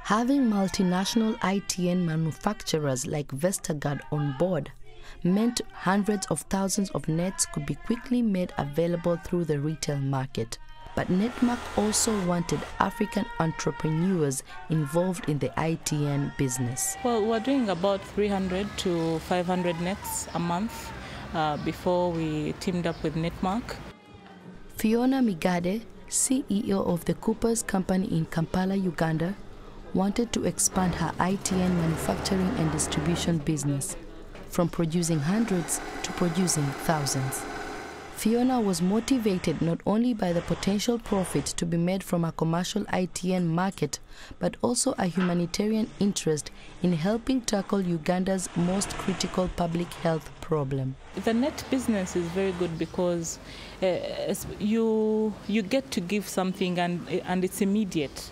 Having multinational ITN manufacturers like Vestergaard on board meant hundreds of thousands of nets could be quickly made available through the retail market. But NetMark also wanted African entrepreneurs involved in the ITN business. Well, we're doing about 300 to 500 nets a month before we teamed up with NetMark. Fiona Migade, CEO of the Coopers Company in Kampala, Uganda, wanted to expand her ITN manufacturing and distribution business, from producing hundreds to producing thousands. Fiona was motivated not only by the potential profit to be made from a commercial ITN market, but also a humanitarian interest in helping tackle Uganda's most critical public health problem. The net business is very good because you get to give something and it's immediate.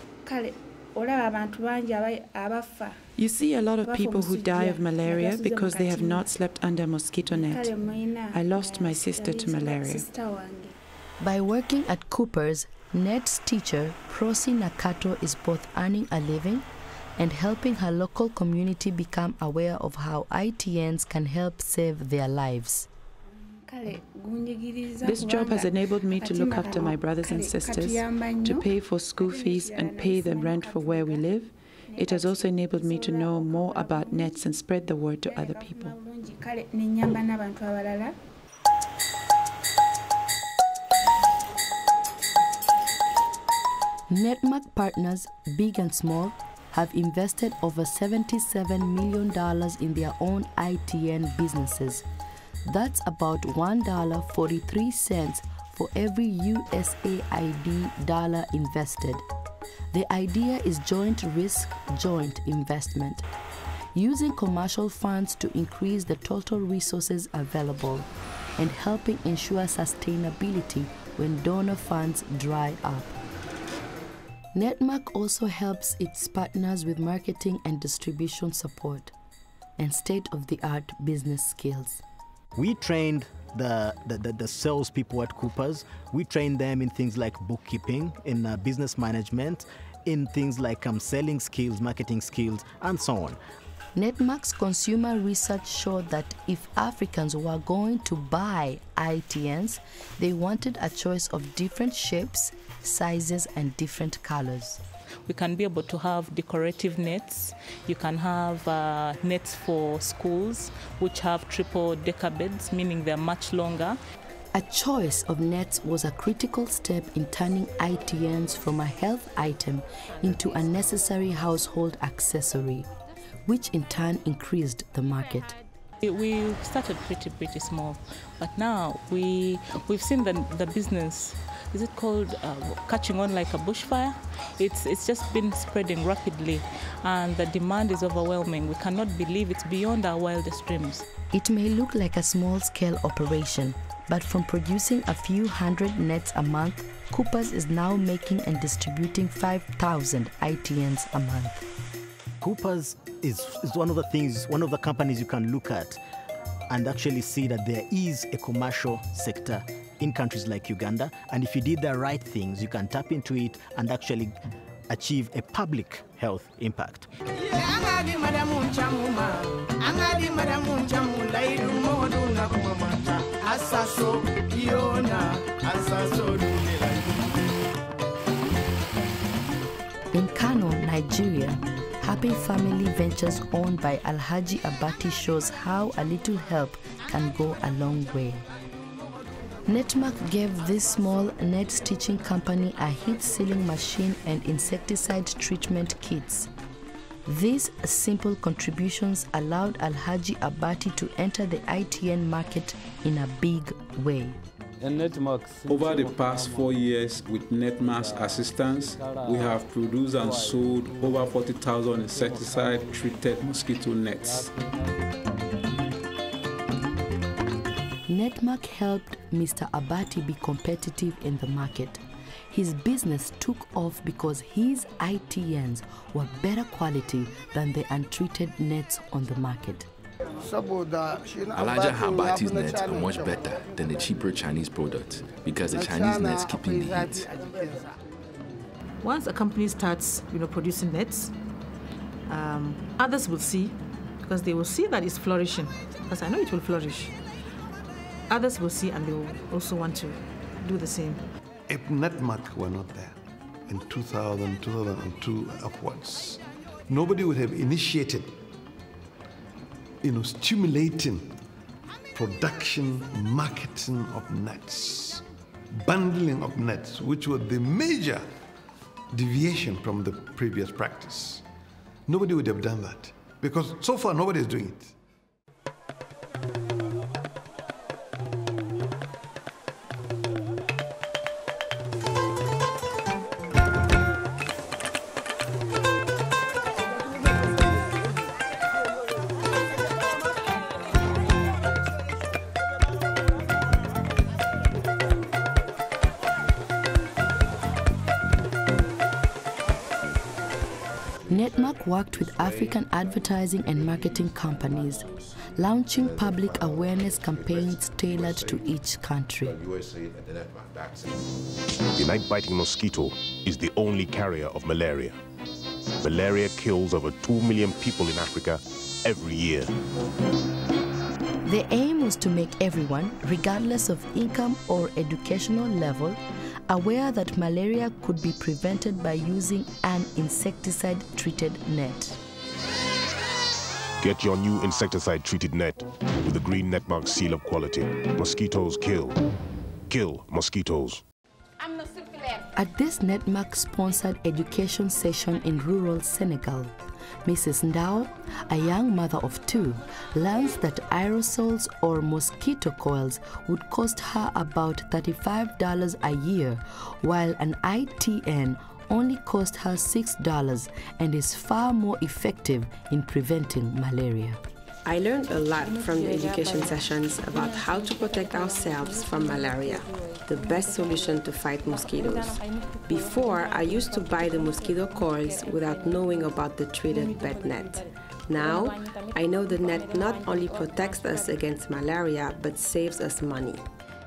You see a lot of people who die of malaria because they have not slept under a mosquito net. I lost my sister to malaria. By working at Cooper's, Net's teacher, Prosi Nakato, is both earning a living and helping her local community become aware of how ITNs can help save their lives. This job has enabled me to look after my brothers and sisters, to pay for school fees and pay the rent for where we live. It has also enabled me to know more about nets and spread the word to other people. NetMark partners, big and small, have invested over $77 million in their own ITN businesses. That's about $1.43 for every USAID dollar invested. The idea is joint risk, joint investment, using commercial funds to increase the total resources available and helping ensure sustainability when donor funds dry up. NetMark also helps its partners with marketing and distribution support and state-of-the-art business skills. We trained the salespeople at Coopers. We trained them in things like bookkeeping, in business management, in things like selling skills, marketing skills, and so on. NetMark's consumer research showed that if Africans were going to buy ITNs, they wanted a choice of different shapes, sizes, and different colors. We can be able to have decorative nets. You can have nets for schools, which have triple decker beds, meaning they're much longer. A choice of nets was a critical step in turning ITNs from a health item into a necessary household accessory, which in turn increased the market. We started pretty small, but now we've seen the business. Is it called catching on like a bushfire? It's just been spreading rapidly, and the demand is overwhelming. We cannot believe it's beyond our wildest dreams. It may look like a small-scale operation, but from producing a few hundred nets a month, Coopers is now making and distributing 5,000 ITNs a month. Coopers is one of the companies you can look at and actually see that there is a commercial sector in countries like Uganda, and if you did the right things, you can tap into it and actually achieve a public health impact. In Kano, Nigeria, Happy Family Ventures owned by Alhaji Abati shows how a little help can go a long way. NetMark gave this small net stitching company a heat sealing machine and insecticide treatment kits. These simple contributions allowed Alhaji Abati to enter the ITN market in a big way. Over the past 4 years, with NetMark's assistance, we have produced and sold over 40,000 insecticide-treated mosquito nets. NetMark helped Mr. Abati be competitive in the market. His business took off because his ITNs were better quality than the untreated nets on the market. Elijah Habati's nets are much better than the cheaper Chinese products because the Chinese nets keep in the heat. Once a company starts, producing nets, Others will see, because they will see that it's flourishing, because I know it will flourish. Others will see and they will also want to do the same. If NetMark were not there in 2000, 2002 upwards, nobody would have initiated, stimulating production, marketing of nets, bundling of nets, which was the major deviation from the previous practice. Nobody would have done that, because so far nobody is doing it. NetMark worked with African advertising and marketing companies, launching public awareness campaigns tailored to each country. The night-biting mosquito is the only carrier of malaria. Malaria kills over 2 million people in Africa every year. The aim was to make everyone, regardless of income or educational level, aware that malaria could be prevented by using an insecticide-treated net. Get your new insecticide-treated net with the green NetMark seal of quality. Mosquitoes kill. Kill mosquitoes. At this NetMark-sponsored education session in rural Senegal, Mrs. Ndao, a young mother of 2, learns that aerosols or mosquito coils would cost her about $35 a year, while an ITN only cost her $6 and is far more effective in preventing malaria. I learned a lot from the education sessions about how to protect ourselves from malaria, the best solution to fight mosquitoes. Before, I used to buy the mosquito coils without knowing about the treated bed net. Now, I know the net not only protects us against malaria, but saves us money.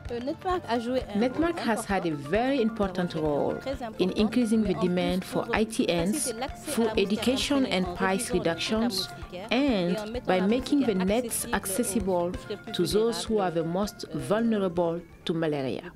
NetMark has had a very important role in increasing the demand for ITNs through education and price reductions, and by making the nets accessible to those who are the most vulnerable to malaria.